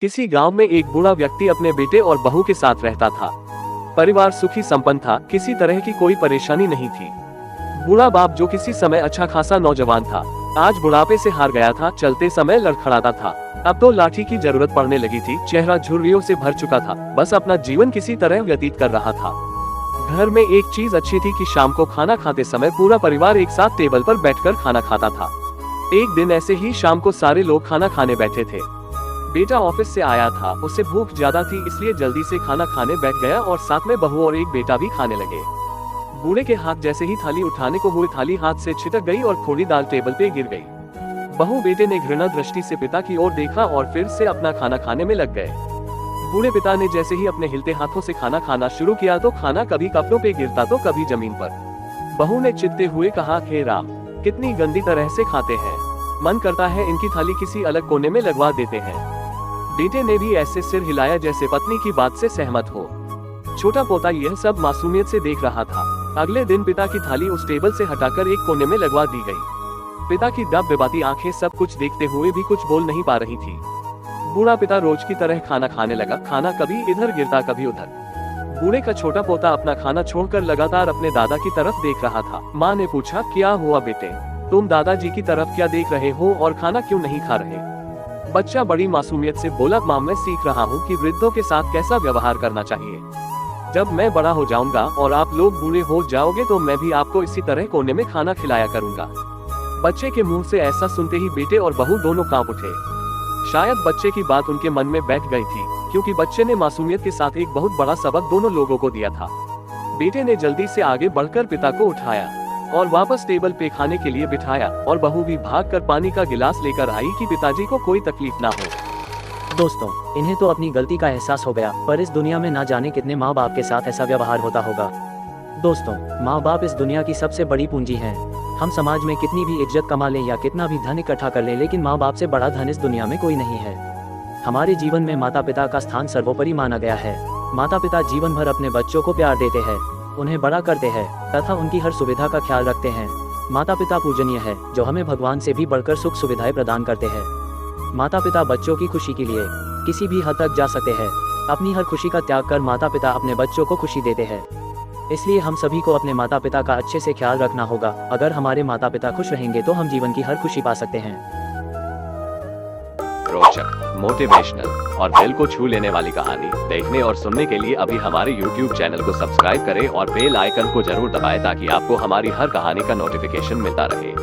किसी गांव में एक बूढ़ा व्यक्ति अपने बेटे और बहू के साथ रहता था। परिवार सुखी संपन्न था, किसी तरह की कोई परेशानी नहीं थी। बूढ़ा बाप जो किसी समय अच्छा खासा नौजवान था, आज बुढ़ापे से हार गया था, चलते समय लड़खड़ाता था। अब तो लाठी की जरूरत पड़ने लगी थी, चेहरा झुर्रियों से भर चुका था, बस अपना जीवन किसी तरह व्यतीत कर रहा था। घर में एक चीज अच्छी थी कि शाम को खाना खाते समय पूरा परिवार एक साथ टेबल पर बैठकर खाना खाता था। एक दिन ऐसे ही शाम को सारे लोग खाना खाने बैठे थे। बेटा ऑफिस से आया था, उसे भूख ज्यादा थी, इसलिए जल्दी से खाना खाने बैठ गया और साथ में बहू और एक बेटा भी खाने लगे। बूढ़े के हाथ जैसे ही थाली उठाने को हुई, थाली हाथ से छिटक गई और थोड़ी दाल टेबल पे गिर गई। बहू बेटे ने घृणा दृष्टि से पिता की ओर देखा और फिर से अपना खाना खाने में लग गए। बूढ़े पिता ने जैसे ही अपने हिलते हाथों से खाना खाना शुरू किया तो खाना कभी कपड़ों पे गिरता तो कभी जमीन पर। बहू ने चिढ़ते हुए कहा, हे राम, कितनी गंदी तरह से खाते हैं, मन करता है इनकी थाली किसी अलग कोने में लगवा देते हैं। बेटे ने भी ऐसे सिर हिलाया जैसे पत्नी की बात से सहमत हो। छोटा पोता यह सब मासूमियत से देख रहा था। अगले दिन पिता की थाली उस टेबल से हटाकर एक कोने में लगवा दी गई। पिता की दबदबाती आंखें सब कुछ देखते हुए भी कुछ बोल नहीं पा रही थी। बूढ़ा पिता रोज की तरह खाना खाने लगा, खाना कभी इधर गिरता कभी उधर। बूढ़े का छोटा पोता अपना खाना छोड़कर लगातार अपने दादा की तरफ देख रहा था। माँ ने पूछा, क्या हुआ बेटे, तुम दादाजी की तरफ क्या देख रहे हो और खाना क्यों नहीं खा रहे? बच्चा बड़ी मासूमियत से बोला, माँ मैं सीख रहा हूँ कि वृद्धों के साथ कैसा व्यवहार करना चाहिए। जब मैं बड़ा हो जाऊंगा और आप लोग बूढ़े हो जाओगे तो मैं भी आपको इसी तरह कोने में खाना खिलाया करूंगा। बच्चे के मुंह से ऐसा सुनते ही बेटे और बहू दोनों कांप उठे। शायद बच्चे की बात उनके मन में बैठ गई थी, क्योंकि बच्चे ने मासूमियत के साथ एक बहुत बड़ा सबक दोनों लोगों को दिया था। बेटे ने जल्दी से आगे बढ़कर पिता को उठाया और वापस टेबल पे खाने के लिए बिठाया और बहू भी भागकर पानी का गिलास लेकर आई कि पिताजी को कोई तकलीफ ना हो। दोस्तों, इन्हें तो अपनी गलती का एहसास हो गया, पर इस दुनिया में ना जाने कितने माँ बाप के साथ ऐसा व्यवहार होता होगा। दोस्तों, माँ बाप इस दुनिया की सबसे बड़ी पूंजी हैं। हम समाज में कितनी भी इज्जत कमा लें या कितना भी धन इकट्ठा कर लें, लेकिन माँ बाप से बड़ा धन इस दुनिया में कोई नहीं है। हमारे जीवन में माता पिता का स्थान सर्वोपरि माना गया है। माता पिता जीवन भर अपने बच्चों को प्यार देते हैं, उन्हें बड़ा करते हैं तथा उनकी हर सुविधा का ख्याल रखते हैं। माता पिता पूजनीय है, जो हमें भगवान से भी बढ़कर सुख सुविधाएं प्रदान करते हैं। माता पिता बच्चों की खुशी के लिए किसी भी हद तक जा सकते हैं। अपनी हर खुशी का त्याग कर माता पिता अपने बच्चों को खुशी देते हैं। इसलिए हम सभी को अपने माता पिता का अच्छे से ख्याल रखना होगा। अगर हमारे माता पिता खुश रहेंगे तो हम जीवन की हर खुशी पा सकते हैं। रोचक, मोटिवेशनल और दिल को छू लेने वाली कहानी देखने और सुनने के लिए अभी हमारे YouTube चैनल को सब्सक्राइब करें और बेल आइकन को जरूर दबाएं ताकि आपको हमारी हर कहानी का नोटिफिकेशन मिलता रहे।